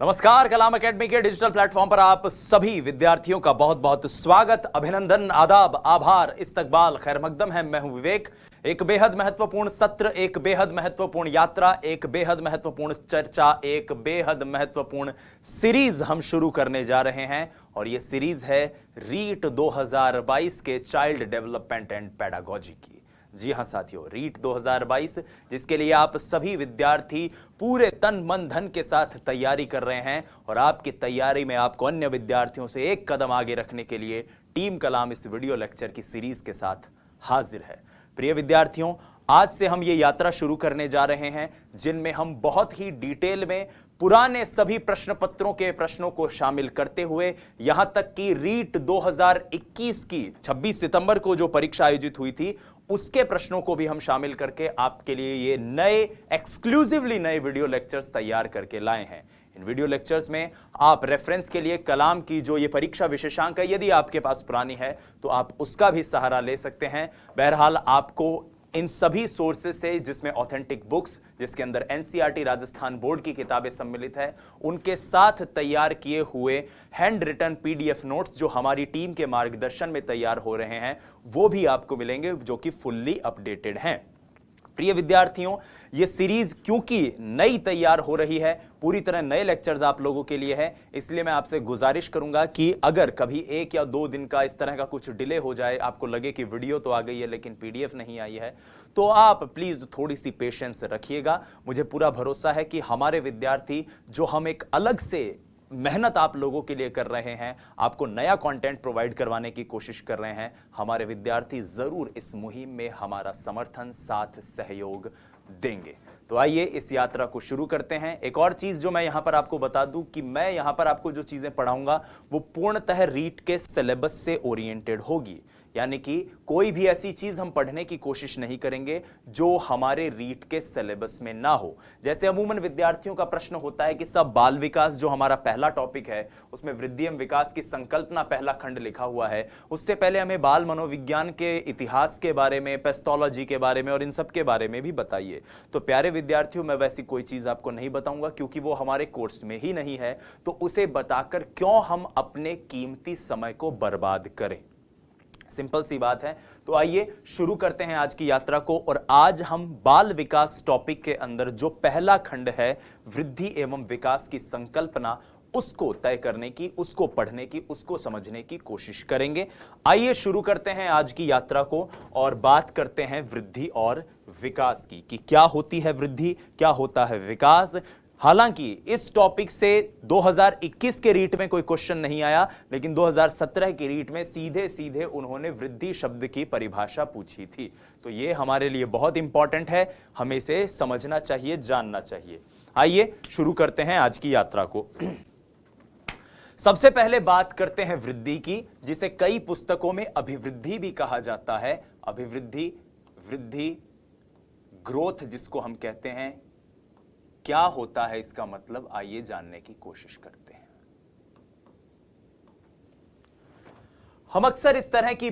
नमस्कार। कलाम एकेडमी के digital platform पर आप सभी विद्यार्थियों का बहुत बहुत स्वागत, अभिनंदन, आदाब, आभार, इस्तकबाल, खैर मकदम है। मैं हूं विवेक। एक बेहद महत्वपूर्ण सत्र, एक बेहद महत्वपूर्ण यात्रा, एक बेहद महत्वपूर्ण चर्चा, एक बेहद महत्वपूर्ण सीरीज हम शुरू करने जा रहे हैं और यह सीरीज है रीट 2022 के चाइल्ड डेवलपमेंट एंड पेडागोजी की। जी हां साथियों, रीट 2022 जिसके लिए आप सभी विद्यार्थी पूरे तन मन धन के साथ तैयारी कर रहे हैं और आपकी तैयारी में आपको अन्य विद्यार्थियों से एक कदम आगे रखने के लिए टीम कलाम इस वीडियो लेक्चर की सीरीज के साथ हाजिर है। प्रिय विद्यार्थियों, आज से हम ये यात्रा शुरू करने जा रहे हैं जिनमें हम बहुत ही डिटेल में पुराने सभी प्रश्न पत्रों के प्रश्नों को शामिल करते हुए यहां तक कि रीट 2021 की 26 सितंबर को जो परीक्षा आयोजित हुई थी उसके प्रश्नों को भी हम शामिल करके आपके लिए ये नए एक्सक्लूसिवली नए वीडियो लेक्चर्स तैयार करके लाए हैं। इन वीडियो लेक्चर्स में आप रेफरेंस के लिए कलाम की जो ये परीक्षा विशेषांक है, यदि आपके पास पुरानी है तो आप उसका भी सहारा ले सकते हैं। बहरहाल आपको इन सभी सोर्सेज से, जिसमें ऑथेंटिक बुक्स, जिसके अंदर एनसीईआरटी राजस्थान बोर्ड की किताबें सम्मिलित है, उनके साथ तैयार किए हुए हैंड रिटन पीडीएफ नोट्स जो हमारी टीम के मार्गदर्शन में तैयार हो रहे हैं, वो भी आपको मिलेंगे जो कि फुल्ली अपडेटेड हैं। प्रिय विद्यार्थियों, यह सीरीज क्योंकि नई तैयार हो रही है, पूरी तरह नए लेक्चर्स आप लोगों के लिए है, इसलिए मैं आपसे गुजारिश करूंगा कि अगर कभी 1 या 2 दिन का इस तरह का कुछ डिले हो जाए, आपको लगे कि वीडियो तो आ गई है लेकिन पीडीएफ नहीं आई है, तो आप प्लीज थोड़ी सी पेशेंस रखिएगा। मुझे पूरा भरोसा है कि हमारे विद्यार्थी जो हम एक अलग से मेहनत आप लोगों के लिए कर रहे हैं, आपको नया कंटेंट प्रोवाइड करवाने की कोशिश कर रहे हैं, हमारे विद्यार्थी जरूर इस मुहिम में हमारा समर्थन, साथ, सहयोग देंगे। तो आइए इस यात्रा को शुरू करते हैं। एक और चीज जो मैं यहां पर आपको बता दूं कि मैं यहां पर आपको जो चीजें पढ़ाऊंगा वो पूर्णतः रीट के सिलेबस से ओरिएंटेड होगी, यानी कि कोई भी ऐसी चीज हम पढ़ने की कोशिश नहीं करेंगे जो हमारे रीट के सिलेबस में ना हो। जैसे अमूमन विद्यार्थियों का प्रश्न होता है कि सब बाल विकास जो हमारा पहला टॉपिक है उसमें वृद्धि एवं विकास की संकल्पना पहला खंड लिखा हुआ है, उससे पहले हमें बाल मनोविज्ञान के इतिहास के बारे में, पेस्टोलॉजी के बारे में और इन सब के बारे में भी बताइए। तो प्यारे विद्यार्थियों, मैं वैसी कोई चीज आपको नहीं बताऊंगा क्योंकि वो हमारे कोर्स में ही नहीं है, तो उसे बताकर क्यों हम अपने कीमती समय को बर्बाद करें। सिंपल सी बात है। तो आइए शुरू करते हैं आज की यात्रा को। और आज हम बाल विकास टॉपिक के अंदर जो पहला खंड है, वृद्धि एवं विकास की संकल्पना, उसको तय करने की, उसको पढ़ने की, उसको समझने की कोशिश करेंगे। आइए शुरू करते हैं आज की यात्रा को और बात करते हैं वृद्धि और विकास की कि क्या होती है वृद्धि, क्या होता है विकास। हालांकि इस टॉपिक से 2021 के रीट में कोई क्वेश्चन नहीं आया, लेकिन 2017 की रीट में सीधे सीधे उन्होंने वृद्धि शब्द की परिभाषा पूछी थी। तो यह हमारे लिए बहुत इंपॉर्टेंट है, हमें इसे समझना चाहिए, जानना चाहिए। आइए शुरू करते हैं आज की यात्रा को। सबसे पहले बात करते हैं वृद्धि की, जिसे कई पुस्तकों में अभिवृद्धि भी कहा जाता है। अभिवृद्धि, वृद्धि, ग्रोथ जिसको हम कहते हैं, क्या होता है इसका मतलब, आइए जानने की कोशिश करते हैं। हम अक्सर इस तरह की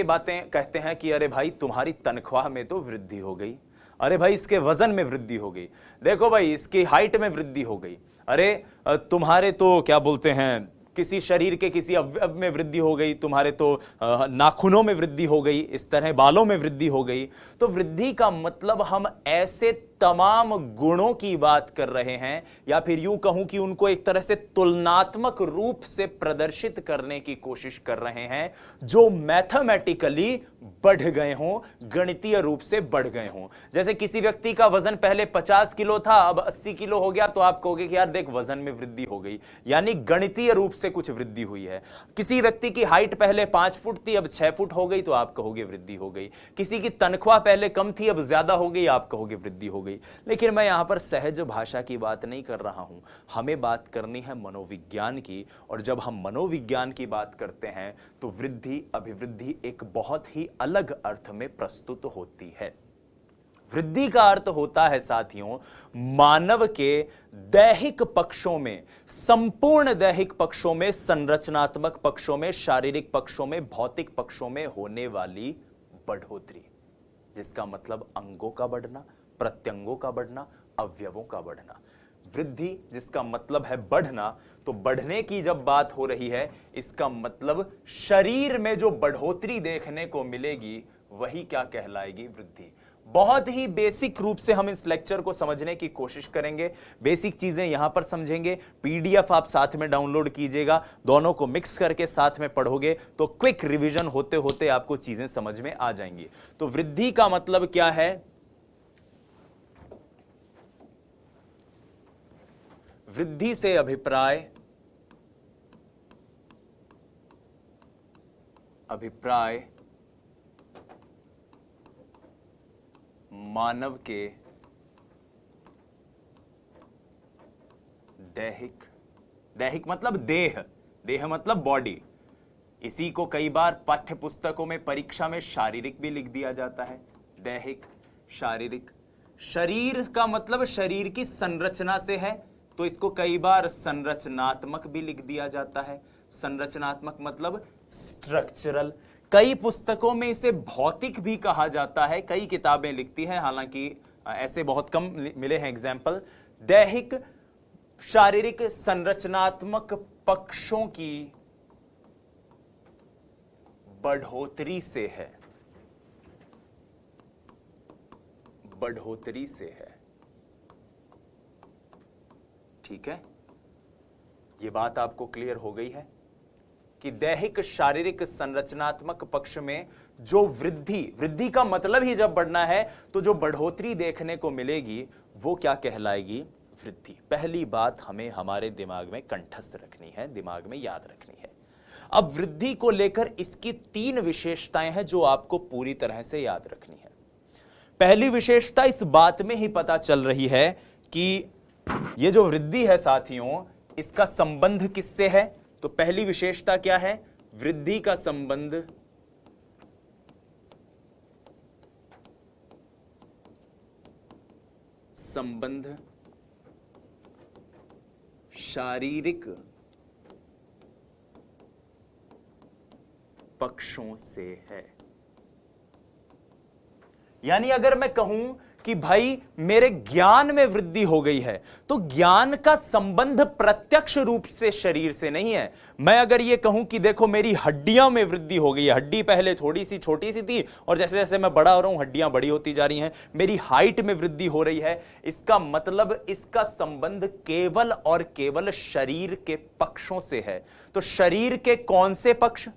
बातें कहते हैं कि अरे भाई तुम्हारी तनख्वाह में तो वृद्धि हो गई, अरे भाई इसके वजन में वृद्धि हो गई, देखो भाई इसकी हाइट में वृद्धि हो गई, अरे तुम्हारे तो क्या बोलते हैं किसी शरीर के किसी अवयव में वृद्धि हो गई, तुम्हारे तो नाखूनों में वृद्धि हो गई, इस तरह बालों में वृद्धि हो गई। तो वृद्धि का मतलब हम ऐसे तमाम गुणों की बात कर रहे हैं, या फिर यूं कहूं कि उनको एक तरह से तुलनात्मक रूप से प्रदर्शित करने की कोशिश कर रहे हैं जो मैथमेटिकली बढ़ गए हों, गणितीय रूप से बढ़ गए हों। जैसे किसी व्यक्ति का वजन पहले 50 किलो था, अब 80 किलो हो गया, तो आप कहोगे कि यार देख वजन में वृद्धि हो गई, यानी गणितीय रूप से कुछ वृद्धि हुई है। किसी व्यक्ति की हाइट पहले 5 फुट थी, अब 6 फुट हो गई, तो आप कहोगे वृद्धि हो गई। किसी की तनख्वाह पहले कम थी, अब ज्यादा हो गई, आप कहोगे वृद्धि हो गई। लेकिन मैं यहां पर सहज भाषा की बात नहीं कर रहा हूं, हमें बात करनी है मनोविज्ञान की। और जब हम मनोविज्ञान की बात करते हैं तो वृद्धि, अभिवृद्धि एक बहुत ही अलग अर्थ में प्रस्तुत होती है। वृद्धि का अर्थ होता है साथियों, मानव के दैहिक पक्षों में, संपूर्ण दैहिक पक्षों में, संरचनात्मक पक्षों में, शारीरिक पक्षों में, भौतिक पक्षों में होने वाली बढ़ोतरी, जिसका मतलब अंगों का बढ़ना, प्रत्यंगों का बढ़ना, अवयवों का बढ़ना। वृद्धि जिसका मतलब है बढ़ना, तो बढ़ने की जब बात हो रही है इसका मतलब शरीर में जो बढ़ोतरी देखने को मिलेगी वही क्या कहलाएगी? वृद्धि। बहुत ही बेसिक रूप से हम इस लेक्चर को समझने की कोशिश करेंगे, बेसिक चीजें यहां पर समझेंगे। पीडीएफ आप साथ में डाउनलोड कीजिएगा, दोनों को मिक्स करके साथ में पढ़ोगे तो क्विक रिवीजन होते होते आपको चीजें समझ में आ जाएंगी। तो वृद्धि का मतलब क्या है? वृद्धि से अभिप्राय मानव के दैहिक मतलब देह मतलब बॉडी। इसी को कई बार पाठ्य पुस्तकों में परीक्षा में शारीरिक भी लिख दिया जाता है। दैहिक, शारीरिक। शरीर का मतलब शरीर की संरचना से है, तो इसको कई बार संरचनात्मक भी लिख दिया जाता है। संरचनात्मक मतलब स्ट्रक्चरल। कई पुस्तकों में इसे भौतिक भी कहा जाता है, कई किताबें लिखती हैं, हालांकि ऐसे बहुत कम मिले हैं एग्जाम्पल। दैहिक शारीरिक संरचनात्मक पक्षों की बढ़ोतरी से है, ठीक है? यह बात आपको क्लियर हो गई है कि दैहिक शारीरिक संरचनात्मक पक्ष में जो वृद्धि का मतलब ही जब बढ़ना है तो जो बढ़ोतरी देखने को मिलेगी वो क्या कहलाएगी? वृद्धि। पहली बात हमें हमारे दिमाग में कंठस्थ रखनी है, दिमाग में याद रखनी है। अब वृद्धि को लेकर इसकी 3 विशेषताएं हैं जो आपको पूरी तरह से याद रखनी है। पहली विशेषता इस बात में ही पता चल रही है कि यह जो वृद्धि है साथियों, इसका संबंध किससे है? तो पहली विशेषता क्या है? वृद्धि का संबंध शारीरिक पक्षों से है। यानी अगर मैं कहूं कि भाई मेरे ज्ञान में वृद्धि हो गई है, तो ज्ञान का संबंध प्रत्यक्ष रूप से शरीर से नहीं है। मैं अगर यह कहूं कि देखो मेरी हड्डियों में वृद्धि हो गई है, हड्डी पहले थोड़ी सी छोटी सी थी और जैसे जैसे मैं बड़ा हो रहा हूं हड्डियां बड़ी होती जा रही हैं, मेरी हाइट में वृद्धि हो रही है, इसका मतलब इसका संबंध केवल और केवल शरीर के पक्षों से है। तो शरीर के कौन से पक्ष?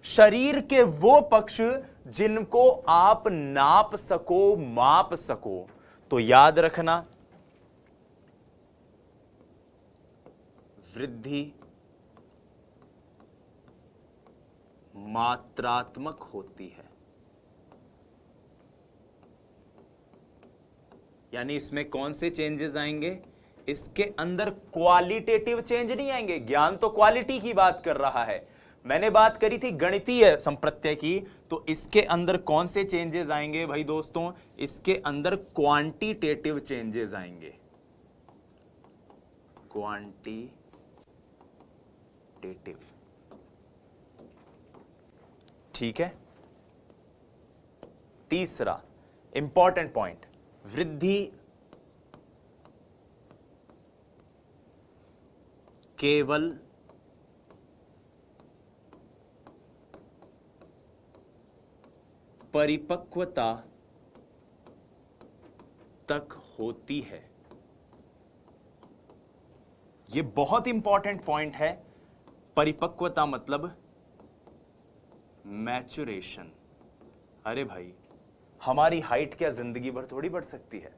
शरीर के वो पक्ष जिनको आप नाप सको, माप सको। तो याद रखना, वृद्धि मात्रात्मक होती है। यानी इसमें कौन से चेंजेस आएंगे? इसके अंदर क्वालिटेटिव चेंज नहीं आएंगे। ज्ञान तो क्वालिटी की बात कर रहा है, मैंने बात करी थी गणितीय संप्रत्यय की, तो इसके अंदर कौन से चेंजेस आएंगे भाई दोस्तों? इसके अंदर क्वांटिटेटिव चेंजेस आएंगे। क्वांटिटेटिव, ठीक है? तीसरा इंपॉर्टेंट पॉइंट, वृद्धि केवल परिपक्वता तक होती है। यह बहुत इंपॉर्टेंट पॉइंट है। परिपक्वता मतलब मैचुरेशन। अरे भाई, हमारी हाइट क्या जिंदगी भर थोड़ी बढ़ सकती है?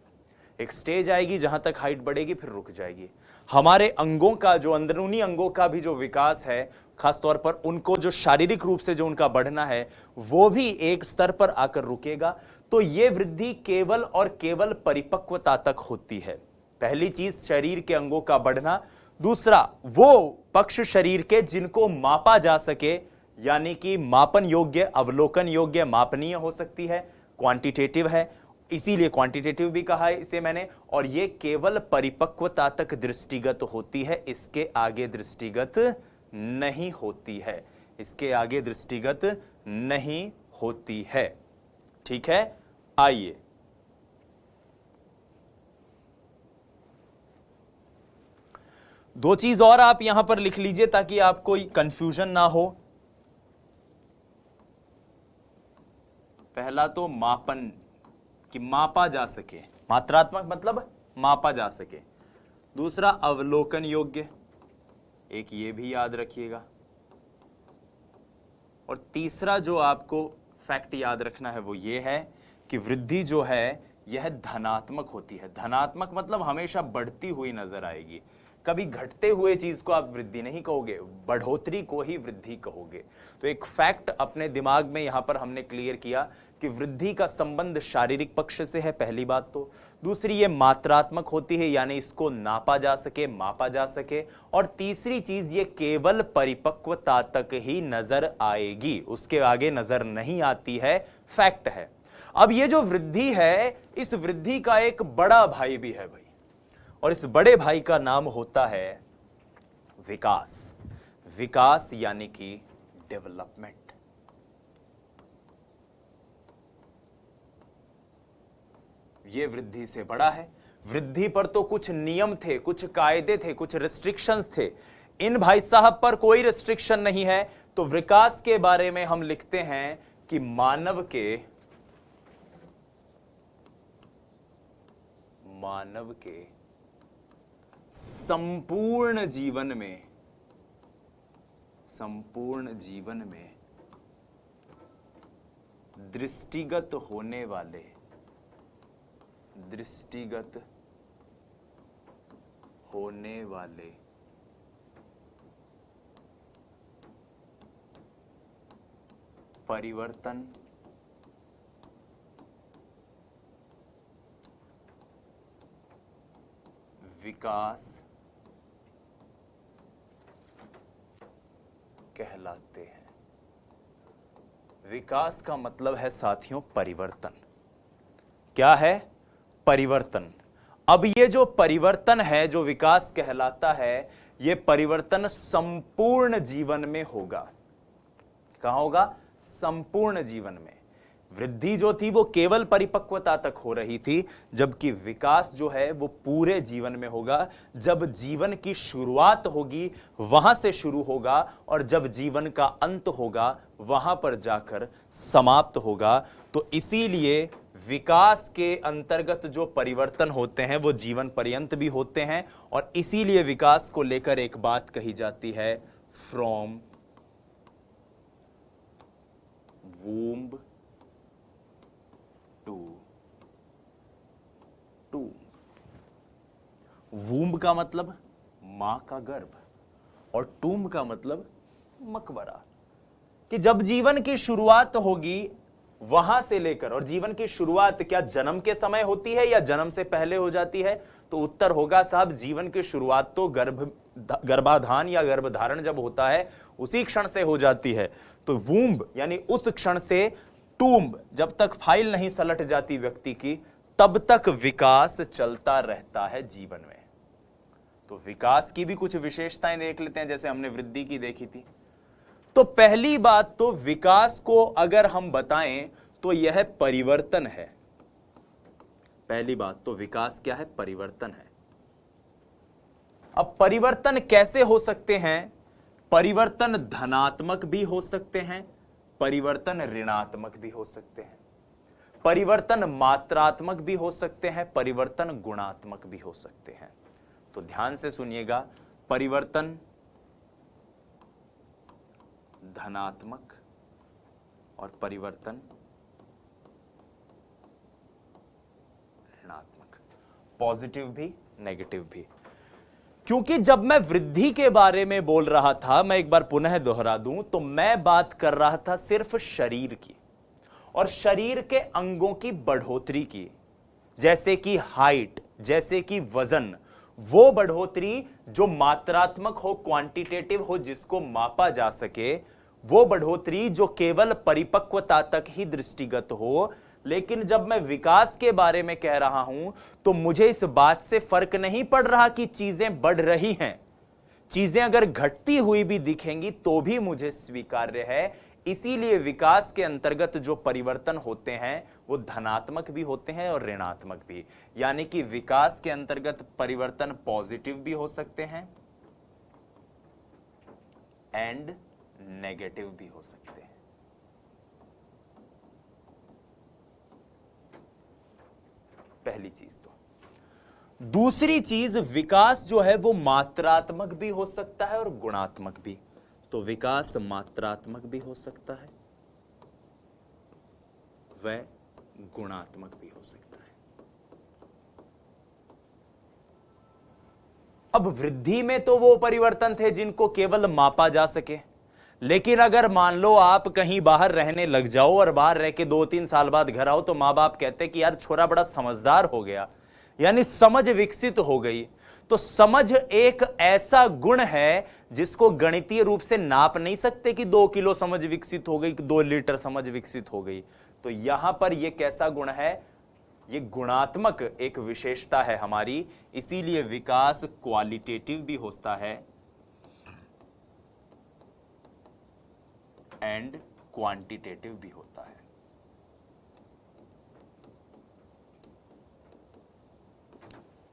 एक स्टेज आएगी जहां तक हाइट बढ़ेगी फिर रुक जाएगी। हमारे अंगों का, जो अंदरूनी अंगों का भी जो विकास है, खासतौर पर उनको जो शारीरिक रूप से जो उनका बढ़ना है, वो भी एक स्तर पर आकर रुकेगा। तो यह वृद्धि केवल और केवल परिपक्वता तक होती है। पहली चीज शरीर के अंगों का बढ़ना, दूसरा वो पक्ष शरीर के जिनको मापा जा सके, यानी कि मापन योग्य, अवलोकन योग्य, मापनीय हो सकती है, क्वांटिटेटिव है, इसीलिए क्वांटिटेटिव भी कहा है इसे मैंने। और ये केवल परिपक्वता तक दृष्टिगत होती है, इसके आगे दृष्टिगत नहीं होती है, इसके आगे दृष्टिगत नहीं होती है। ठीक है, आइए दो चीज और आप यहां पर लिख लीजिए ताकि आपको कोई कंफ्यूजन ना हो। पहला तो मापन, कि मापा जा सके, मात्रात्मक मतलब मापा जा सके। दूसरा अवलोकन योग्य, एक ये भी याद रखिएगा। और तीसरा जो आपको फैक्ट याद रखना है वो ये है कि वृद्धि जो है यह धनात्मक होती है। धनात्मक मतलब हमेशा बढ़ती हुई नजर आएगी, कभी घटते हुए चीज को आप वृद्धि नहीं कहोगे, बढ़ोतरी को ही वृद्धि कहोगे। तो एक फैक्ट अपने दिमाग में यहां पर हमने क्लियर किया कि वृद्धि का संबंध शारीरिक पक्ष से है, पहली बात तो। दूसरी ये मात्रात्मक होती है, यानी इसको नापा जा सके, मापा जा सके। और तीसरी चीज ये केवल परिपक्वता तक ही नजर आएगी, उसके आगे नजर नहीं आती है, फैक्ट है। अब ये जो वृद्धि है, इस वृद्धि का एक बड़ा भाई भी है भाई, और इस बड़े भाई का नाम होता है विकास। विकास यानी कि डेवलपमेंट। ये वृद्धि से बड़ा है। वृद्धि पर तो कुछ नियम थे, कुछ कायदे थे, कुछ रिस्ट्रिक्शंस थे। इन भाई साहब पर कोई रिस्ट्रिक्शन नहीं है। तो विकास के बारे में हम लिखते हैं कि मानव के संपूर्ण जीवन में दृष्टिगत होने वाले परिवर्तन विकास कहलाते हैं। विकास का मतलब है साथियों परिवर्तन। क्या है? परिवर्तन। अब ये जो परिवर्तन है, जो विकास कहलाता है, ये परिवर्तन संपूर्ण जीवन में होगा। कहां होगा? संपूर्ण जीवन में। वृद्धि जो थी वो केवल परिपक्वता तक हो रही थी, जबकि विकास जो है वो पूरे जीवन में होगा। जब जीवन की शुरुआत होगी वहां से शुरू होगा, और जब जीवन का अंत होगा वहां पर जाकर समाप्त होगा। तो इसीलिए विकास के अंतर्गत जो परिवर्तन होते हैं वो जीवन पर्यंत भी होते हैं, और इसीलिए विकास को लेकर एक बात कही जाती है, फ्रॉम वूम्ब टू। वूम्ब का मतलब मां का गर्भ, और टूम का मतलब मकबरा। कि जब जीवन की शुरुआत होगी वहां से लेकर, और जीवन की शुरुआत क्या जन्म के समय होती है या जन्म से पहले हो जाती है? तो उत्तर होगा साहब, जीवन की शुरुआत तो गर्भाधान या गर्भधारण जब होता है उसी क्षण से हो जाती है। तो वूम्ब यानी उस क्षण से, टूम्ब जब तक फाइल नहीं सलट जाती व्यक्ति की, तब तक विकास चलता रहता है जीवन में। तो विकास की भी कुछ विशेषताएं देख लेते हैं, जैसे हमने वृद्धि की देखी थी। तो पहली बात तो विकास को अगर हम बताएं तो यह परिवर्तन है। पहली बात तो विकास क्या है? परिवर्तन है। अब परिवर्तन कैसे हो सकते हैं? परिवर्तन धनात्मक भी हो सकते हैं, परिवर्तन ऋणात्मक भी हो सकते हैं, परिवर्तन मात्रात्मक भी हो सकते हैं, परिवर्तन गुणात्मक भी हो सकते हैं। तो ध्यान से सुनिएगा, परिवर्तन धनात्मक और परिवर्तन ऋणात्मक, पॉजिटिव भी नेगेटिव भी। क्योंकि जब मैं वृद्धि के बारे में बोल रहा था, मैं एक बार पुनः दोहरा दूं, तो मैं बात कर रहा था सिर्फ शरीर की और शरीर के अंगों की बढ़ोतरी की, जैसे कि हाइट, जैसे कि वजन। वो बढ़ोतरी जो मात्रात्मक हो, क्वांटिटेटिव हो, जिसको मापा जा सके, वो बढ़ोतरी जो केवल परिपक्वता तक ही दृष्टिगत हो। लेकिन जब मैं विकास के बारे में कह रहा हूं तो मुझे इस बात से फर्क नहीं पड़ रहा कि चीजें बढ़ रही हैं। चीजें अगर घटती हुई भी दिखेंगी तो भी मुझे स्वीकार्य है। इसीलिए विकास के अंतर्गत जो परिवर्तन होते हैं वो धनात्मक भी होते हैं और ऋणात्मक भी। यानी कि विकास के अंतर्गत परिवर्तन पॉजिटिव भी हो सकते हैं एंड नेगेटिव भी हो सकते हैं। पहली चीज तो। दूसरी चीज, विकास जो है वो मात्रात्मक भी हो सकता है और गुणात्मक भी। तो विकास मात्रात्मक भी हो सकता है, वह गुणात्मक भी हो सकता है। अब वृद्धि में तो वो परिवर्तन थे जिनको केवल मापा जा सके, लेकिन अगर मान लो आप कहीं बाहर रहने लग जाओ और बाहर रह के 2-3 साल बाद घर आओ तो माँ बाप कहते कि यार छोरा बड़ा समझदार हो गया, यानी समझ विकसित हो गई। तो समझ एक ऐसा गुण है जिसको गणितीय रूप से नाप नहीं सकते कि 2 किलो समझ विकसित हो गई, 2 लीटर समझ विकसित हो गई। तो यहां पर यह कैसा गुण है? ये गुणात्मक एक विशेषता है हमारी, इसीलिए विकास क्वालिटेटिव भी होता है एंड क्वांटिटेटिव भी होता है।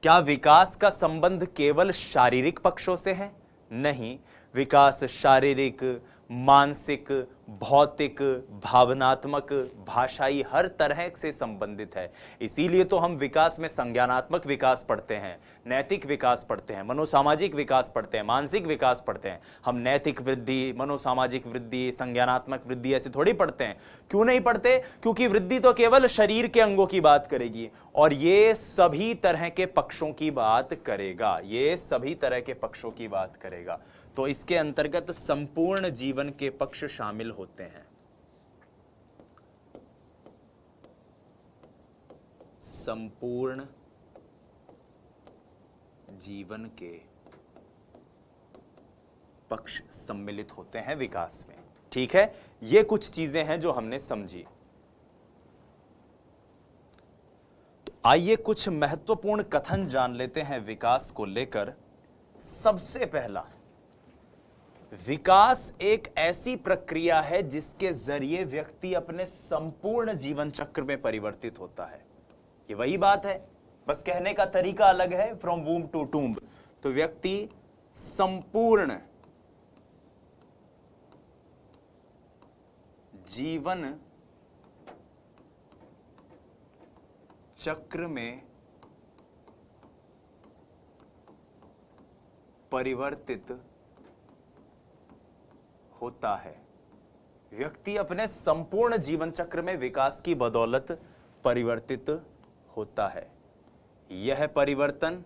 क्या विकास का संबंध केवल शारीरिक पक्षों से है? नहीं, विकास शारीरिक, मानसिक, भौतिक, भावनात्मक, भाषाई हर तरह से संबंधित है। इसीलिए तो हम विकास में संज्ञानात्मक विकास पढ़ते हैं, नैतिक विकास पढ़ते हैं, मनोसामाजिक विकास पढ़ते हैं, मानसिक विकास पढ़ते हैं। हम नैतिक वृद्धि, मनोसामाजिक वृद्धि, संज्ञानात्मक वृद्धि ऐसे थोड़ी पढ़ते हैं। क्यों नहीं पढ़ते? क्योंकि वृद्धि तो केवल शरीर के अंगों की बात करेगी और ये सभी तरह के पक्षों की बात करेगा, ये सभी तरह के पक्षों की बात करेगा। तो इसके अंतर्गत संपूर्ण जीवन के पक्ष शामिल होते हैं। संपूर्ण जीवन के पक्ष सम्मिलित होते हैं विकास में। ठीक है, ये कुछ चीजें हैं जो हमने समझी। तो आइए कुछ महत्वपूर्ण कथन जान लेते हैं विकास को लेकर। सबसे पहला, विकास एक ऐसी प्रक्रिया है जिसके जरिए व्यक्ति अपने संपूर्ण जीवन चक्र में परिवर्तित होता है। ये वही बात है, बस कहने का तरीका अलग है, फ्रॉम वूम टू टूम्ब। तो व्यक्ति संपूर्ण जीवन चक्र में परिवर्तित होता है। व्यक्ति अपने संपूर्ण जीवन चक्र में विकास की बदौलत परिवर्तित होता है। यह परिवर्तन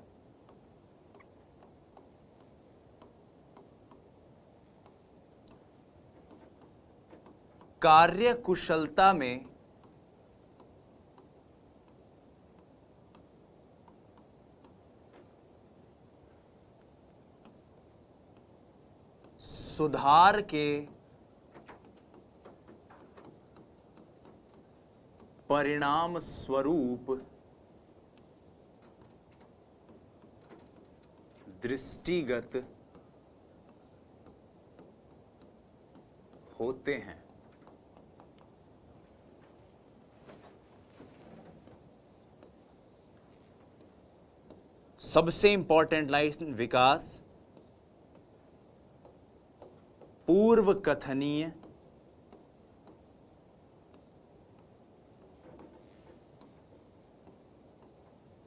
कार्य कुशलता में सुधार के परिणाम स्वरूप दृष्टिगत होते हैं। सबसे इंपॉर्टेंट लाइन, विकास पूर्व कथनीय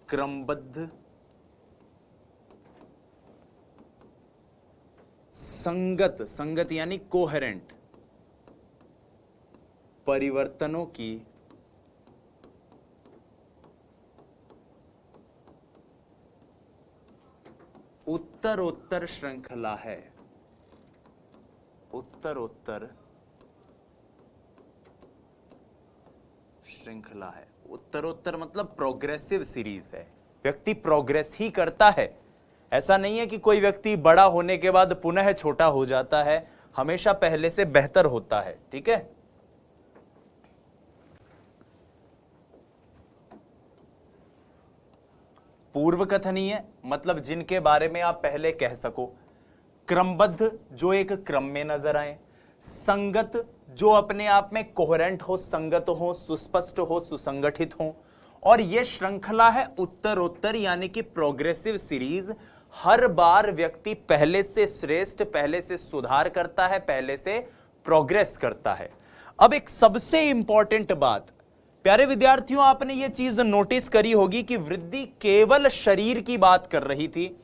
क्रमबद्ध संगत यानी कोहेरेंट परिवर्तनों की उत्तरोत्तर श्रृंखला है। उत्तरोत्तर श्रृंखला है। उत्तरोत्तर मतलब प्रोग्रेसिव सीरीज है। व्यक्ति प्रोग्रेस ही करता है। ऐसा नहीं है कि कोई व्यक्ति बड़ा होने के बाद पुनः छोटा हो जाता है, हमेशा पहले से बेहतर होता है। ठीक है, पूर्व कथनीय मतलब जिनके बारे में आप पहले कह सको, क्रमबद्ध जो एक क्रम में नजर आए, संगत जो अपने आप में कोहेरेंट हो, संगत हो, सुस्पष्ट हो, सुसंगठित हो, और यह श्रृंखला है उत्तरोत्तर यानी कि प्रोग्रेसिव सीरीज। हर बार व्यक्ति पहले से श्रेष्ठ, पहले से सुधार करता है, पहले से प्रोग्रेस करता है। अब एक सबसे इंपॉर्टेंट बात, प्यारे विद्यार्थियों, आपने यह चीज नोटिस करी होगी कि वृद्धि केवल शरीर की बात कर रही थी,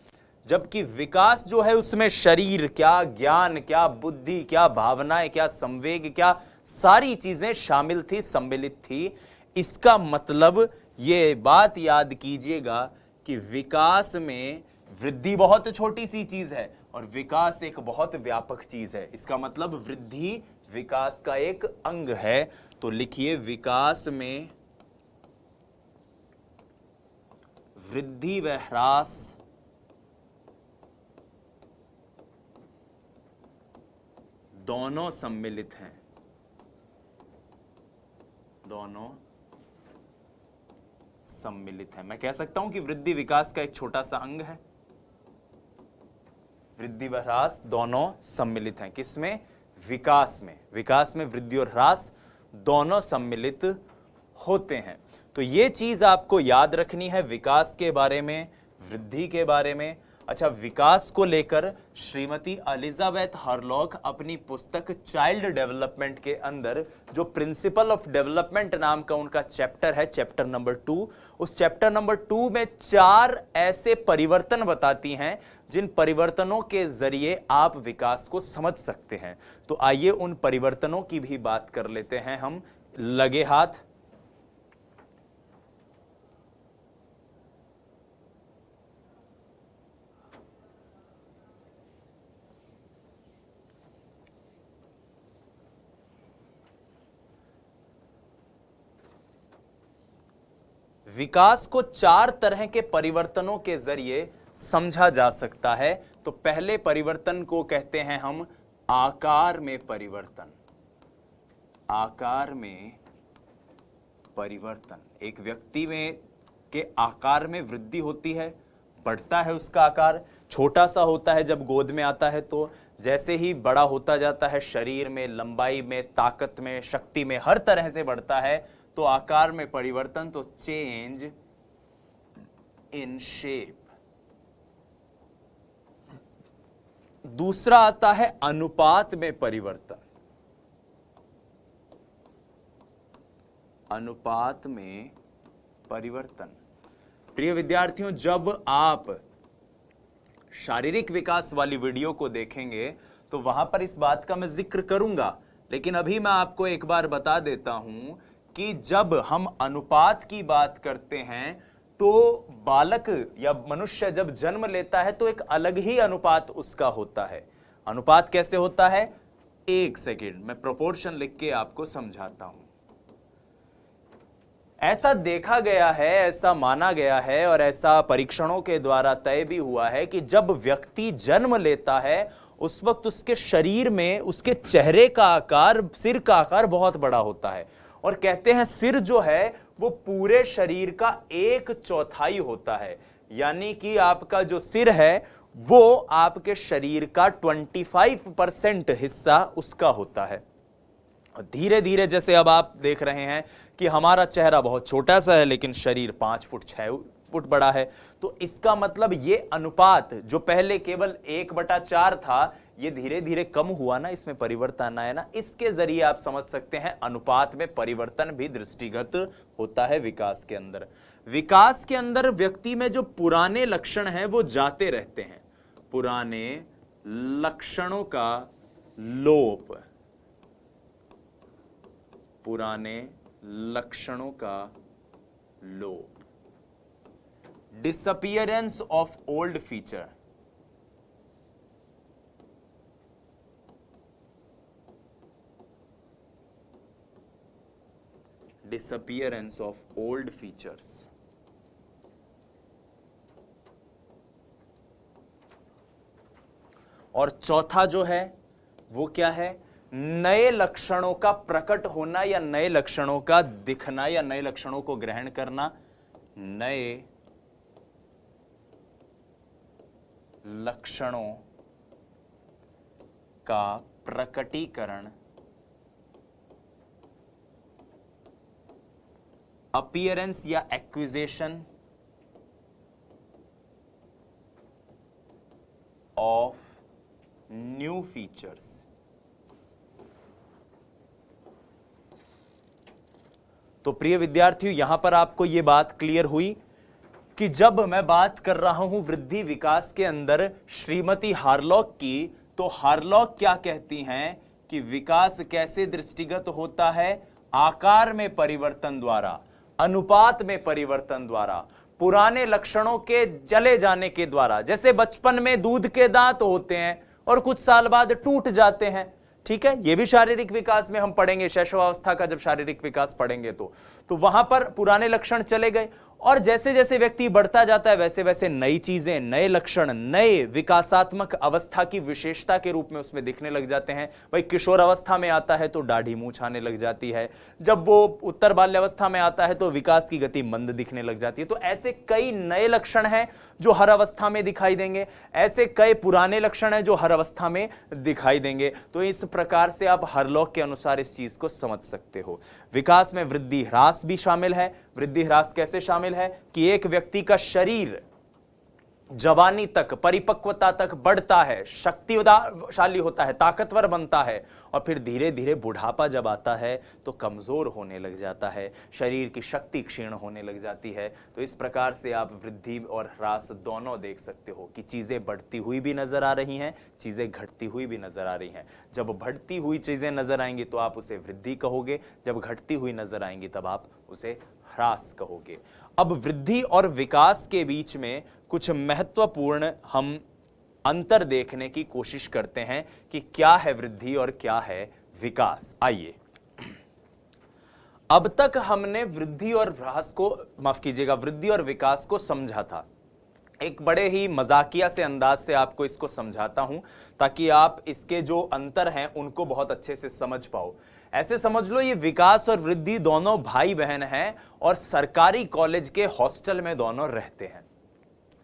जबकि विकास जो है उसमें शरीर क्या, ज्ञान क्या, बुद्धि क्या, भावनाएं क्या, संवेग क्या, सारी चीजें शामिल थी, सम्मिलित थी। इसका मतलब यह बात याद कीजिएगा कि विकास में वृद्धि बहुत छोटी सी चीज है और विकास एक बहुत व्यापक चीज है। इसका मतलब वृद्धि विकास का एक अंग है। तो लिखिए, विकास में वृद्धि व ह्रास दोनों सम्मिलित हैं, दोनों सम्मिलित हैं। मैं कह सकता हूं कि वृद्धि विकास का एक छोटा सा अंग है। वृद्धि व ह्रास दोनों सम्मिलित हैं। किसमें? विकास में। विकास में वृद्धि और ह्रास दोनों सम्मिलित होते हैं। तो यह चीज आपको याद रखनी है विकास के बारे में, वृद्धि के बारे में। अच्छा, विकास को लेकर श्रीमती एलिजाबेथ हरलॉक अपनी पुस्तक चाइल्ड डेवलपमेंट के अंदर जो प्रिंसिपल ऑफ डेवलपमेंट नाम का उनका चैप्टर है, चैप्टर नंबर 2, उस चैप्टर नंबर 2 में 4 ऐसे परिवर्तन बताती हैं जिन परिवर्तनों के जरिए आप विकास को समझ सकते हैं। तो आइए उन परिवर्तनों की भी बात कर लेते हैं हम लगे हाथ। विकास को 4 तरह के परिवर्तनों के जरिए समझा जा सकता है। तो पहले परिवर्तन को कहते हैं हम आकार में परिवर्तन। आकार में परिवर्तन, एक व्यक्ति में के आकार में वृद्धि होती है, बढ़ता है उसका आकार। छोटा सा होता है जब गोद में आता है, तो जैसे ही बड़ा होता जाता है शरीर में, लंबाई में, ताकत में, शक्ति में, हर तरह से बढ़ता है। तो आकार में परिवर्तन, तो चेंज इन शेप। दूसरा आता है अनुपात में परिवर्तन। अनुपात में परिवर्तन। प्रिय विद्यार्थियों, जब आप शारीरिक विकास वाली वीडियो को देखेंगे तो वहां पर इस बात का मैं जिक्र करूंगा, लेकिन अभी मैं आपको एक बार बता देता हूं कि जब हम अनुपात की बात करते हैं तो बालक या मनुष्य जब जन्म लेता है तो एक अलग ही अनुपात उसका होता है। अनुपात कैसे होता है? एक सेकेंड, मैं प्रोपोर्शन लिख के आपको समझाता हूं। ऐसा देखा गया है, ऐसा माना गया है और ऐसा परीक्षणों के द्वारा तय भी हुआ है कि जब व्यक्ति जन्म लेता है उस वक्त उसके शरीर में, उसके चेहरे का आकार, सिर का आकार बहुत बड़ा होता है। और कहते हैं सिर जो है वो पूरे शरीर का 1/4 होता है, यानी कि आपका जो सिर है वो आपके शरीर का 25% हिस्सा उसका होता है। धीरे धीरे, जैसे अब आप देख रहे हैं कि हमारा चेहरा बहुत छोटा सा है लेकिन शरीर 5 फुट 6 फुट बड़ा है, तो इसका मतलब ये अनुपात जो पहले केवल 1/4 था, ये धीरे धीरे कम हुआ ना, इसमें परिवर्तन आया ना। इसके जरिए आप समझ सकते हैं अनुपात में परिवर्तन भी दृष्टिगत होता है विकास के अंदर। विकास के अंदर व्यक्ति में जो पुराने लक्षण हैं वो जाते रहते हैं। पुराने लक्षणों का लोप, पुराने लक्षणों का लोप, disappearance of old feature, disappearance of old features। और चौथा जो है वो क्या है? नए लक्षणों का प्रकट होना या नए लक्षणों का दिखना या नए लक्षणों को ग्रहण करना। नए लक्षणों का प्रकटीकरण अपीयरेंस या एक्विजिशन ऑफ न्यू फीचर्स। तो प्रिय विद्यार्थियों, यहां पर आपको यह बात क्लियर हुई कि जब मैं बात कर रहा हूं वृद्धि विकास के अंदर श्रीमती हार्लॉक की, तो हार्लॉक क्या कहती हैं कि विकास कैसे दृष्टिगत होता है? आकार में परिवर्तन द्वारा, अनुपात में परिवर्तन द्वारा, पुराने लक्षणों के चले जाने के द्वारा। जैसे बचपन में दूध के दांत होते हैं और कुछ साल बाद टूट जाते हैं, ठीक है, यह भी शारीरिक विकास में हम पढ़ेंगे, शैशवावस्था का जब शारीरिक विकास पढ़ेंगे तो वहां पर पुराने लक्षण चले गए, और जैसे जैसे व्यक्ति बढ़ता जाता है वैसे वैसे नई चीजें, नए लक्षण, नए विकासात्मक अवस्था की विशेषता के रूप में उसमें दिखने लग जाते हैं। भाई किशोर अवस्था में आता है तो दाढ़ी मूंछ आने लग जाती है, जब वो उत्तर बाल्यावस्था में आता है तो विकास की गति मंद दिखने लग जाती है। तो ऐसे कई नए लक्षण हैं जो हर अवस्था में दिखाई देंगे, ऐसे कई पुराने लक्षण हैं जो हर अवस्था में दिखाई देंगे। तो इस प्रकार से आप हार्लॉक के अनुसार इस चीज को समझ सकते हो। विकास में वृद्धि ह्रास भी शामिल है। वृद्धि ह्रास कैसे शामिल है कि एक व्यक्ति का शरीर जवानी तक, परिपक्वता तक बढ़ता है, शक्तिशाली होता है, ताकतवर बनता है, और फिर धीरे धीरे बुढ़ापा जब आता है तो कमजोर होने लग जाता है, शरीर की शक्ति क्षीण होने लग जाती है। तो इस प्रकार से आप वृद्धि और ह्रास दोनों देख सकते हो कि चीजें बढ़ती हुई भी नजर आ रही हैं, चीजें घटती हुई भी नजर आ रही हैं। जब बढ़ती हुई चीजें नजर आएंगी तो आप उसे वृद्धि कहोगे, जब घटती हुई नजर आएंगी तब आप उसे ह्रास कहोगे। अब वृद्धि और विकास के बीच में कुछ महत्वपूर्ण हम अंतर देखने की कोशिश करते हैं कि क्या है वृद्धि और क्या है विकास। आइए, अब तक हमने वृद्धि और ह्रास को, माफ कीजिएगा, वृद्धि और विकास को समझा था। एक बड़े ही मजाकिया से अंदाज से आपको इसको समझाता हूं ताकि आप इसके जो अंतर हैं उनको बहुत अच्छे से समझ पाओ। ऐसे समझ लो, ये विकास और वृद्धि दोनों भाई बहन हैं और सरकारी कॉलेज के हॉस्टल में दोनों रहते हैं।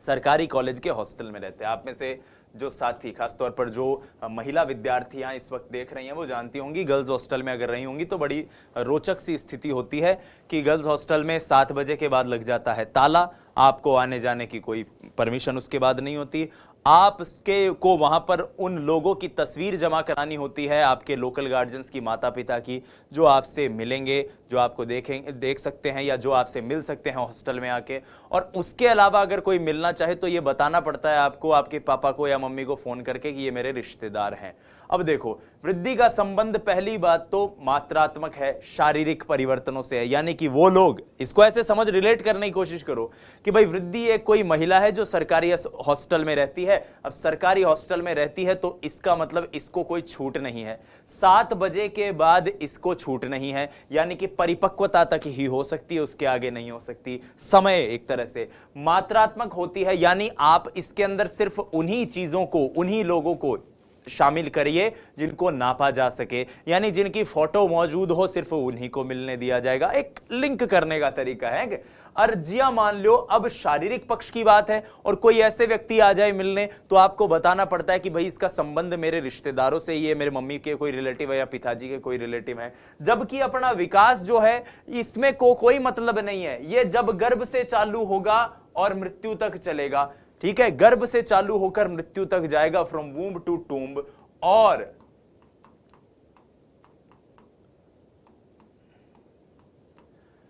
सरकारी कॉलेज के हॉस्टल में रहते हैं। आप में से जो साथी, खासतौर पर जो महिला विद्यार्थियां इस वक्त देख रही हैं, वो जानती होंगी गर्ल्स हॉस्टल में अगर रही होंगी तो बड़ी रोचक सी स्थिति होती है कि गर्ल्स हॉस्टल में 7 बजे के बाद लग जाता है ताला, आपको आने जाने की कोई परमिशन उसके बाद नहीं होती। आपके को वहां पर उन लोगों की तस्वीर जमा करानी होती है, आपके लोकल गार्जियंस की, माता पिता की, जो आपसे मिलेंगे, जो आपको देख सकते हैं या जो आपसे मिल सकते हैं हॉस्टल में आके। और उसके अलावा अगर कोई मिलना चाहे तो ये बताना पड़ता है आपको, आपके पापा को या मम्मी को फोन करके कि ये मेरे रिश्तेदार हैं। अब देखो, वृद्धि का संबंध पहली बात तो मात्रात्मक है, शारीरिक परिवर्तनों से है। यानी कि वो लोग, इसको ऐसे समझ, रिलेट करने की कोशिश करो कि भाई वृद्धि एक कोई महिला है जो सरकारी हॉस्टल में रहती है। अब सरकारी हॉस्टल में रहती है तो इसका मतलब इसको कोई छूट नहीं है, 7 बजे के बाद इसको छूट नहीं है, यानी कि परिपक्वता तक ही हो सकती है, उसके आगे नहीं हो सकती। समय एक तरह से मात्रात्मक होती है, यानी आप इसके अंदर सिर्फ उन्हीं चीजों को, उन्हीं लोगों को शामिल करिए जिनको नापा जा सके, यानी जिनकी फोटो मौजूद हो सिर्फ उन्हीं को मिलने दिया जाएगा। एक लिंक करने का तरीका है। अर्जिया मान लो अब शारीरिक पक्ष की बात है और कोई ऐसे व्यक्ति आ जाए मिलने तो आपको बताना पड़ता है कि भाई इसका संबंध मेरे रिश्तेदारों से, ये मेरे मम्मी के कोई रिलेटिव है या पिताजी के कोई रिलेटिव है। जबकि अपना विकास जो है इसमें कोई मतलब नहीं है, ये जब गर्भ से चालू होगा और मृत्यु तक चलेगा। ठीक है, गर्भ से चालू होकर मृत्यु तक जाएगा, फ्रॉम वूम्ब टू टूम्ब। और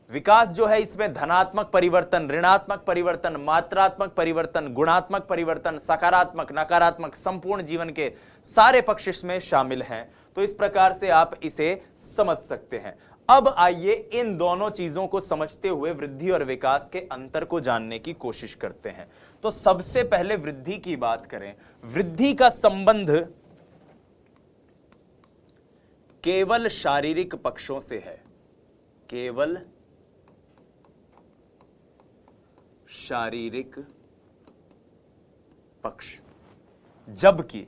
विकास जो है इसमें धनात्मक परिवर्तन, ऋणात्मक परिवर्तन, मात्रात्मक परिवर्तन, गुणात्मक परिवर्तन, सकारात्मक, नकारात्मक, संपूर्ण जीवन के सारे पक्ष इसमें शामिल हैं। तो इस प्रकार से आप इसे समझ सकते हैं। अब आइए इन दोनों चीजों को समझते हुए वृद्धि और विकास के अंतर को जानने की कोशिश करते हैं। तो सबसे पहले वृद्धि की बात करें। वृद्धि का संबंध केवल शारीरिक पक्षों से है, केवल शारीरिक पक्ष। जबकि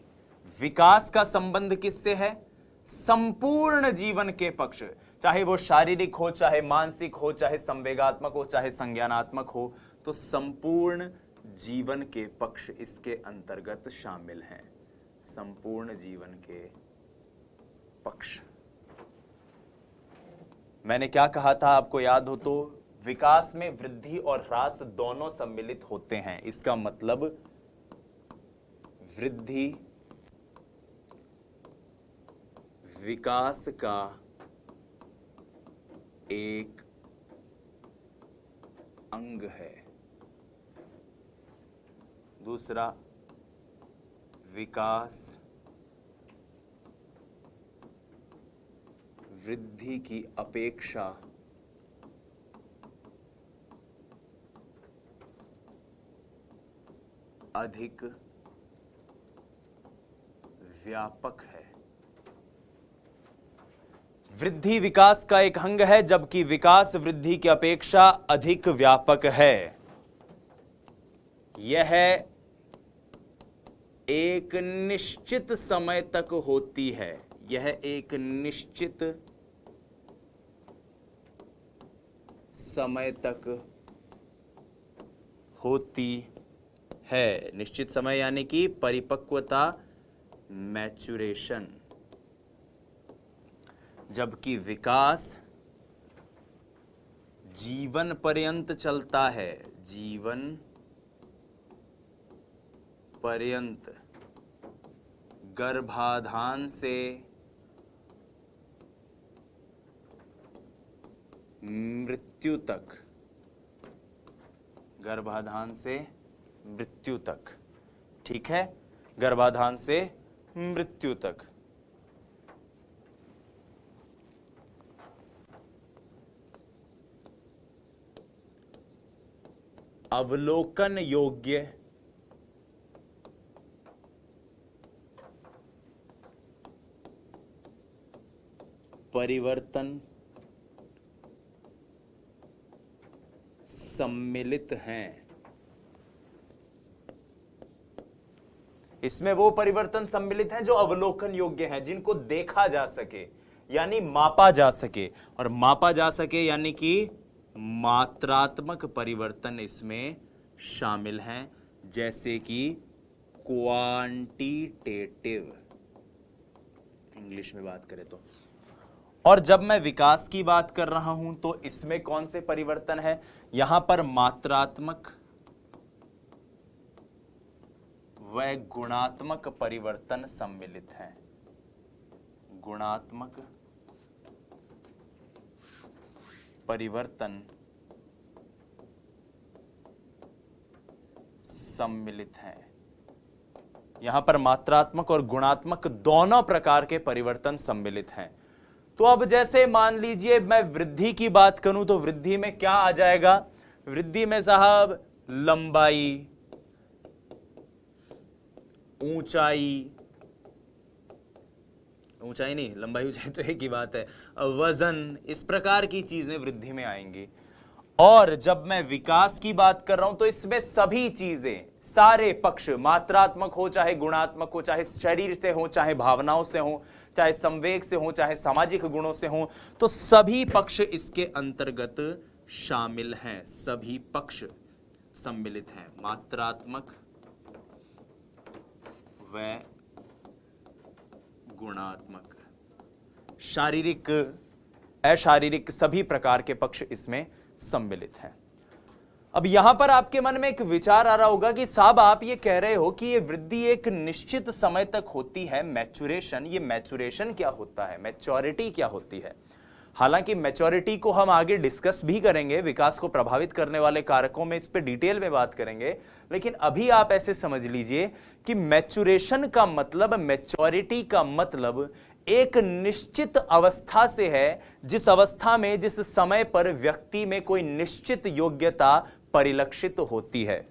विकास का संबंध किससे है? संपूर्ण जीवन के पक्ष, चाहे वो शारीरिक हो, चाहे मानसिक हो, चाहे संवेगात्मक हो, चाहे संज्ञानात्मक हो, तो संपूर्ण जीवन के पक्ष इसके अंतर्गत शामिल हैं। संपूर्ण जीवन के पक्ष। मैंने क्या कहा था आपको याद हो तो, विकास में वृद्धि और ह्रास दोनों सम्मिलित होते हैं। इसका मतलब वृद्धि विकास का एक अंग है। दूसरा, विकास वृद्धि की अपेक्षा अधिक व्यापक है। वृद्धि विकास का एक अंग है, जबकि विकास वृद्धि की अपेक्षा अधिक व्यापक है। यह एक निश्चित समय तक होती है। यह एक निश्चित समय तक होती है। निश्चित समय यानी कि परिपक्वता, मैच्योरेशन। जबकि विकास जीवन पर्यंत चलता है। जीवन पर्यंत, गर्भाधान से मृत्यु तक। गर्भाधान से मृत्यु तक। ठीक है, गर्भाधान से मृत्यु तक। अवलोकन योग्य परिवर्तन सम्मिलित हैं। इसमें वो परिवर्तन सम्मिलित हैं जो अवलोकन योग्य हैं, जिनको देखा जा सके यानी मापा जा सके। और मापा जा सके यानी कि मात्रात्मक परिवर्तन इसमें शामिल हैं, जैसे कि क्वांटिटेटिव, इंग्लिश में बात करें तो। और जब मैं विकास की बात कर रहा हूं तो इसमें कौन से परिवर्तन है? यहां पर मात्रात्मक व गुणात्मक परिवर्तन सम्मिलित हैं। गुणात्मक परिवर्तन सम्मिलित हैं। यहां पर मात्रात्मक और गुणात्मक दोनों प्रकार के परिवर्तन सम्मिलित हैं। तो अब जैसे मान लीजिए मैं वृद्धि की बात करूं तो वृद्धि में क्या आ जाएगा? वृद्धि में साहब लंबाई, ऊंचाई, ऊंचाई नहीं, लंबाई ऊंचाई तो एक ही बात है, वजन, इस प्रकार की चीजें वृद्धि में आएंगी। और जब मैं विकास की बात कर रहा हूं तो इसमें सभी चीजें, सारे पक्ष, मात्रात्मक हो चाहे गुणात्मक हो, चाहे शरीर से हो चाहे भावनाओं से हो, चाहे संवेग से हो चाहे सामाजिक गुणों से हो, तो सभी पक्ष इसके अंतर्गत शामिल हैं। सभी पक्ष सम्मिलित हैं। मात्रात्मक व गुणात्मक, शारीरिक, अशारीरिक, सभी प्रकार के पक्ष इसमें सम्मिलित हैं। अब यहां पर आपके मन में एक विचार आ रहा होगा कि साहब आप ये कह रहे हो कि ये वृद्धि एक निश्चित समय तक होती है, मैच्योरेशन, ये मैच्योरेशन क्या होता है, मैच्योरिटी क्या होती है? हालांकि मैच्योरिटी को हम आगे डिस्कस भी करेंगे, विकास को प्रभावित करने वाले कारकों में इस पे डिटेल में बात करेंगे, लेकिन अभी आप ऐसे समझ लीजिए कि मैच्योरेशन का मतलब, मैच्योरिटी का मतलब एक निश्चित अवस्था से है, जिस अवस्था में, जिस समय पर व्यक्ति में कोई निश्चित योग्यता परिलक्षित होती है,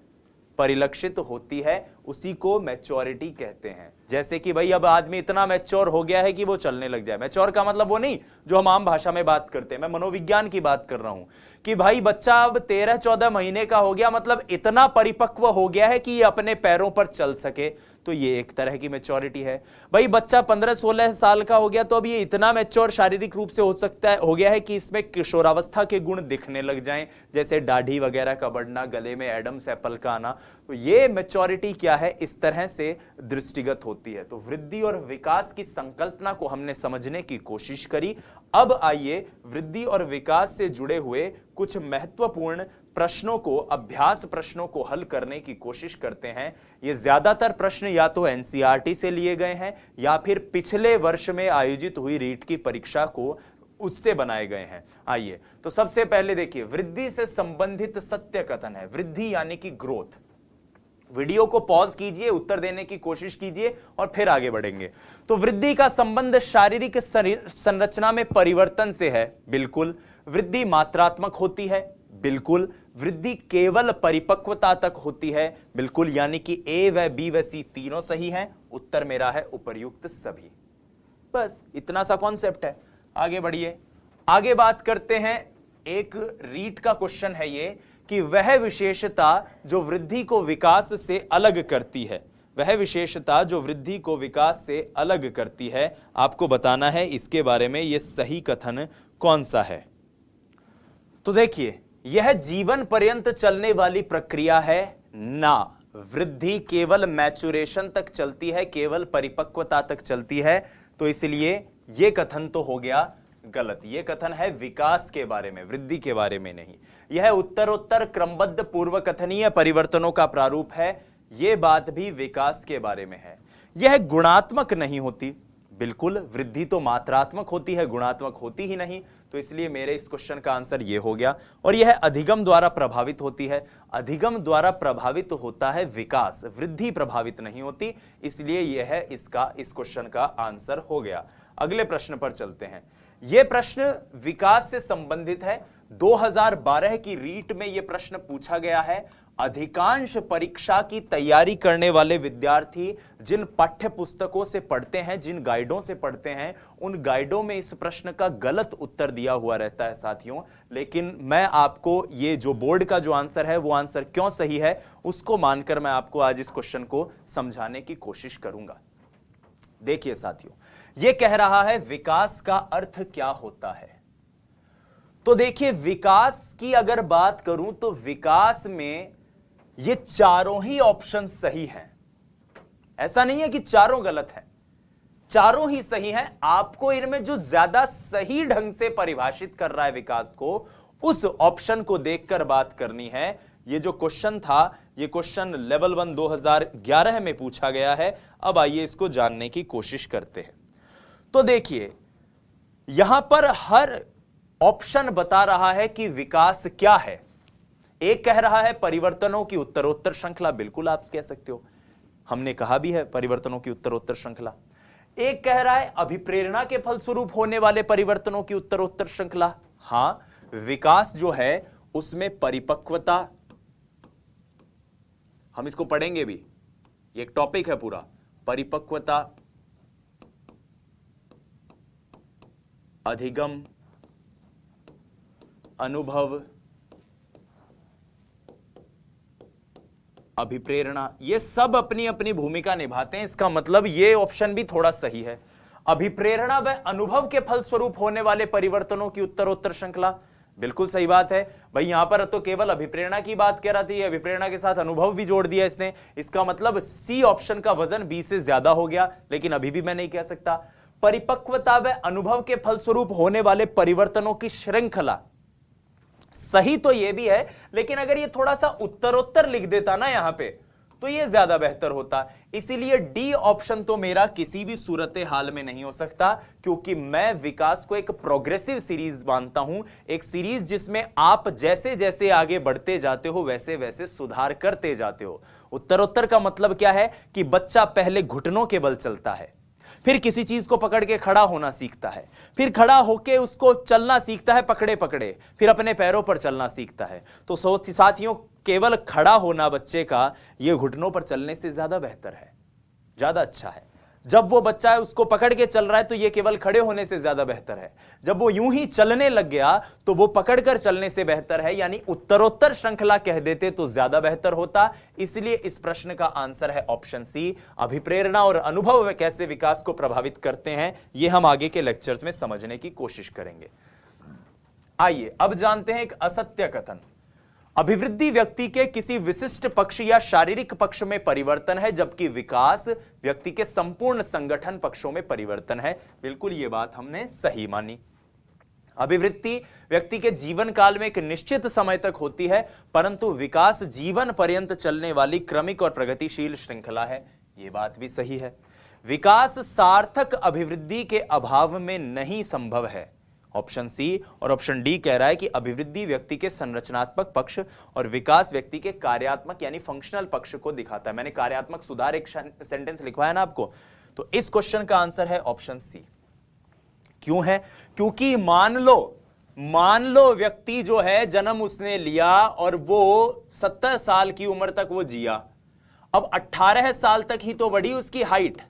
परिलक्षित होती है, उसी को मैच्योरिटी कहते हैं। जैसे कि भाई अब आदमी इतना मैच्योर हो गया है कि वो चलने लग जाए। मैच्योर का मतलब वो नहीं जो हम आम भाषा में बात करते हैं, मैं मनोविज्ञान की बात कर रहा हूं कि भाई बच्चा अब 13-14 महीने का हो गया, मतलब इतना परिपक्व हो गया है कि ये अपने पैरों पर चल सके, तो ये एक तरह की मैच्योरिटी है। भाई बच्चा 15-16 साल का हो गया तो अब ये इतना मैच्योर शारीरिक रूप से हो गया है कि इसमें किशोरावस्था के गुण दिखने लग जाएं, जैसे दाढ़ी वगैरह का बढ़ना, गले में एडम्स एप्पल का आना। तो ये मैच्योरिटी क्या है, इस तरह से दृष्टिगत होती होती है। तो वृद्धि और विकास की संकल्पना को हमने समझने की कोशिश करी। अब आइए वृद्धि और विकास से जुड़े हुए कुछ महत्वपूर्ण प्रश्नों को, अभ्यास प्रश्नों को हल करने की कोशिश करते हैं। ये ज्यादातर प्रश्न या तो एनसीईआरटी से लिए गए हैं या फिर पिछले वर्ष में आयोजित हुई रीट की परीक्षा को उससे बनाए गए हैं। आइए तो सबसे पहले देखिए, वृद्धि से संबंधित सत्य कथन है। वृद्धि यानी कि ग्रोथ। वीडियो को पॉज कीजिए, उत्तर देने की कोशिश कीजिए और फिर आगे बढ़ेंगे। तो वृद्धि का संबंध शारीरिक संरचना में परिवर्तन से है, बिल्कुल। वृद्धि मात्रात्मक होती है, बिल्कुल। वृद्धि केवल परिपक्वता तक होती है, बिल्कुल। यानी कि ए व बी व सी तीनों सही हैं। उत्तर मेरा है उपर्युक्त सभी। बस इतना सा कॉन्सेप्ट है। आगे बढ़िए, आगे बात करते हैं। एक रीट का क्वेश्चन है ये कि वह विशेषता जो वृद्धि को विकास से अलग करती है, वह विशेषता जो वृद्धि को विकास से अलग करती है, आपको बताना है इसके बारे में ये सही कथन कौन सा है। तो देखिए, यह जीवन पर्यंत चलने वाली प्रक्रिया है ना। वृद्धि केवल मैचुरेशन तक चलती है, केवल परिपक्वता तक चलती है। तो इसलिए यह कथन तो हो गया गलत। यह कथन है विकास के बारे में, वृद्धि के बारे में नहीं। यह उत्तरोत्तर क्रमबद्ध पूर्व कथनीय परिवर्तनों का प्रारूप है। यह बात भी विकास के बारे में है। यह गुणात्मक नहीं होती, बिल्कुल। वृद्धि तो मात्रात्मक होती है, गुणात्मक होती ही नहीं। तो इसलिए मेरे इस क्वेश्चन का आंसर यह हो गया। और यह अधिगम द्वारा प्रभावित होती है। अधिगम द्वारा प्रभावित होता है विकास, वृद्धि प्रभावित नहीं होती। इसलिए यह इसका, इस क्वेश्चन का आंसर हो गया। अगले प्रश्न पर चलते हैं। यह प्रश्न विकास से संबंधित है। 2012 की रीट में यह प्रश्न पूछा गया है। अधिकांश परीक्षा की तैयारी करने वाले विद्यार्थी जिन पाठ्य पुस्तकों से पढ़ते हैं, जिन गाइडों से पढ़ते हैं, उन गाइडों में इस प्रश्न का गलत उत्तर दिया हुआ रहता है साथियों। लेकिन मैं आपको ये जो बोर्ड का जो आंसर है वो आंसर क्यों सही है उसको मानकर मैं आपको आज इस क्वेश्चन को समझाने की कोशिश करूंगा। देखिए साथियों, यह कह रहा है विकास का अर्थ क्या होता है। तो देखिए, विकास की अगर बात करूं तो विकास में ये चारों ही ऑप्शन सही हैं। ऐसा नहीं है कि चारों गलत हैं, चारों ही सही हैं। आपको इनमें जो ज्यादा सही ढंग से परिभाषित कर रहा है विकास को, उस ऑप्शन को देखकर बात करनी है। ये जो क्वेश्चन था, ये क्वेश्चन लेवल 1 2011 में पूछा गया है। अब आइए इसको जानने की कोशिश करते हैं। तो देखिए, यहां पर हर ऑप्शन बता रहा है कि विकास क्या है। एक कह रहा है परिवर्तनों की उत्तरोत्तर श्रृंखला, बिल्कुल आप कह सकते हो, हमने कहा भी है परिवर्तनों की उत्तरोत्तर श्रृंखला। एक कह रहा है अभिप्रेरणा के फलस्वरूप होने वाले परिवर्तनों की उत्तरोत्तर श्रृंखला। हां, विकास जो है उसमें परिपक्वता, हम इसको पढ़ेंगे भी, ये एक टॉपिक है पूरा। परिपक्वता, अधिगम, अनुभव, अभिप्रेरणा, ये सब अपनी अपनी भूमिका निभाते हैं। इसका मतलब ये ऑप्शन भी थोड़ा सही है। अभिप्रेरणा व अनुभव के फलस्वरूप होने वाले परिवर्तनों की उत्तरोत्तर श्रृंखला, बिल्कुल सही बात है भाई। यहां पर तो केवल अभिप्रेरणा की बात कह रहा थी, अभिप्रेरणा के साथ अनुभव भी जोड़ दिया इसने। इसका मतलब सी ऑप्शन का वजन बी से ज्यादा हो गया, लेकिन अभी भी मैं नहीं कह सकता। परिपक्वता व अनुभव के फलस्वरूप होने वाले परिवर्तनों की श्रृंखला, सही तो यह भी है, लेकिन अगर ये थोड़ा सा उत्तरोत्तर लिख देता ना यहां पे, तो ये ज्यादा बेहतर होता। इसीलिए डी ऑप्शन तो मेरा किसी भी सूरत हाल में नहीं हो सकता, क्योंकि मैं विकास को एक प्रोग्रेसिव सीरीज मानता हूं। एक सीरीज जिसमें आप जैसे जैसे आगे बढ़ते जाते हो वैसे वैसे सुधार करते जाते हो। उत्तरोत्तर का मतलब क्या है कि बच्चा पहले घुटनों के बल चलता है, फिर किसी चीज को पकड़ के खड़ा होना सीखता है, फिर खड़ा होके उसको चलना सीखता है पकड़े पकड़े, फिर अपने पैरों पर चलना सीखता है। तो साथियों, केवल खड़ा होना बच्चे का ये घुटनों पर चलने से ज्यादा बेहतर है, ज्यादा अच्छा है। जब वो बच्चा है उसको पकड़ के चल रहा है तो ये केवल खड़े होने से ज्यादा बेहतर है। जब वो यूं ही चलने लग गया तो वो पकड़कर चलने से बेहतर है, यानी उत्तरोत्तर श्रृंखला कह देते तो ज्यादा बेहतर होता। इसलिए इस प्रश्न का आंसर है ऑप्शन सी। अभिप्रेरणा और अनुभव कैसे विकास को प्रभावित करते हैं, यह हम आगे के लेक्चर्स में समझने की कोशिश करेंगे। आइए अब जानते हैं एक असत्य कथन। अभिवृद्धि व्यक्ति के किसी विशिष्ट पक्ष या शारीरिक पक्ष में परिवर्तन है, जबकि विकास व्यक्ति के संपूर्ण संगठन पक्षों में परिवर्तन है। बिल्कुल ये बात हमने सही मानी। अभिवृद्धि व्यक्ति के जीवन काल में एक निश्चित समय तक होती है, परंतु विकास जीवन पर्यंत चलने वाली क्रमिक और प्रगतिशील श्रृंखला है। यह बात भी सही है। विकास सार्थक अभिवृद्धि के अभाव में नहीं संभव है। ऑप्शन सी और ऑप्शन डी कह रहा है कि अभिवृद्धि व्यक्ति के संरचनात्मक पक्ष और विकास व्यक्ति के कार्यात्मक यानी फंक्शनल पक्ष को दिखाता है। मैंने कार्यात्मक सुधार एक सेंटेंस लिखवाया ना आपको, तो इस क्वेश्चन का आंसर है ऑप्शन सी। क्यों है? क्योंकि मान लो व्यक्ति जो है जन्म उसने लिया और वो 70 साल की उम्र तक वो जिया। अब 18 साल तक ही तो बढ़ी उसकी हाइट,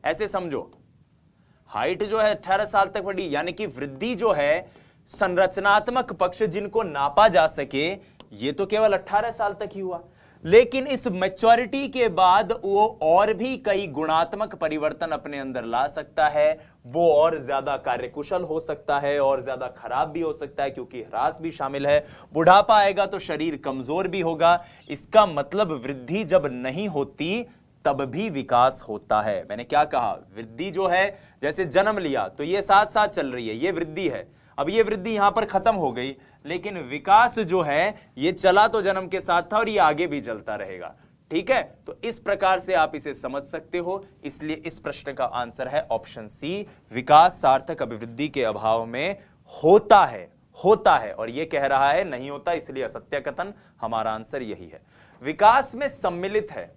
ऐसे समझो। हाइट जो है 18 साल तक बढ़ी, यानी कि वृद्धि जो है संरचनात्मक पक्ष जिनको नापा जा सके ये तो केवल 18 साल तक ही हुआ। लेकिन इस मैच्योरिटी के बाद वो और भी कई गुणात्मक परिवर्तन अपने अंदर ला सकता है। वो और ज्यादा कार्यकुशल हो सकता है और ज्यादा खराब भी हो सकता है, क्योंकि ह्रास भी शामिल है। बुढ़ापा आएगा तो शरीर कमजोर भी होगा। इसका मतलब वृद्धि जब नहीं होती तब भी विकास होता है। मैंने क्या कहा? वृद्धि जो है जैसे जन्म लिया तो ये साथ साथ चल रही है, ये वृद्धि है। अब ये वृद्धि यहां पर खत्म हो गई, लेकिन विकास जो है ये चला तो जन्म के साथ था और ये आगे भी चलता रहेगा। ठीक है, तो इस प्रकार से आप इसे समझ सकते हो। इसलिए इस प्रश्न का आंसर है ऑप्शन सी, विकास सार्थक अभिवृद्धि के अभाव में होता है। और ये कह रहा है नहीं होता, इसलिए असत्य कथन। हमारा आंसर यही है। विकास में सम्मिलित है।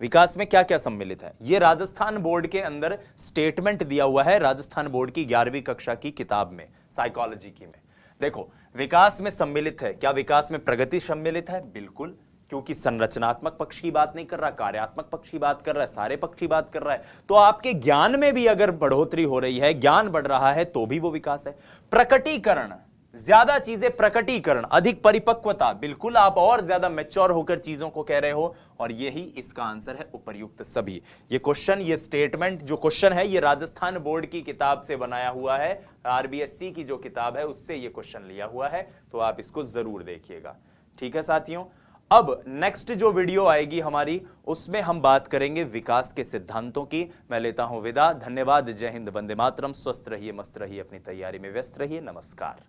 विकास में क्या क्या सम्मिलित है ये राजस्थान बोर्ड के अंदर स्टेटमेंट दिया हुआ है, राजस्थान बोर्ड की 11वीं कक्षा की किताब में, साइकोलॉजी की में। देखो, विकास में सम्मिलित है। क्या विकास में प्रगति सम्मिलित है? बिल्कुल, क्योंकि संरचनात्मक पक्ष की बात नहीं कर रहा, कार्यात्मक पक्ष की बात कर रहा है, सारे पक्ष की बात कर रहा है। तो आपके ज्ञान में भी अगर बढ़ोतरी हो रही है, ज्ञान बढ़ रहा है, तो भी वो विकास है। प्रकटीकरण, ज्यादा चीजें प्रकटीकरण, अधिक परिपक्वता, बिल्कुल आप और ज्यादा मैच्योर होकर चीजों को कह रहे हो, और यही इसका आंसर है उपर्युक्त सभी। ये क्वेश्चन, ये स्टेटमेंट जो क्वेश्चन है ये राजस्थान बोर्ड की किताब से बनाया हुआ है, आरबीएससी की जो किताब है उससे ये क्वेश्चन लिया हुआ है, तो आप इसको जरूर देखिएगा। ठीक है साथियों, अब नेक्स्ट जो वीडियो आएगी हमारी उसमें हम बात करेंगे विकास के सिद्धांतों की। मैं लेता हूं विदा। धन्यवाद। जय हिंद, वंदे मातरम। स्वस्थ रहिए, मस्त रहिए, अपनी तैयारी में व्यस्त रहिए। नमस्कार।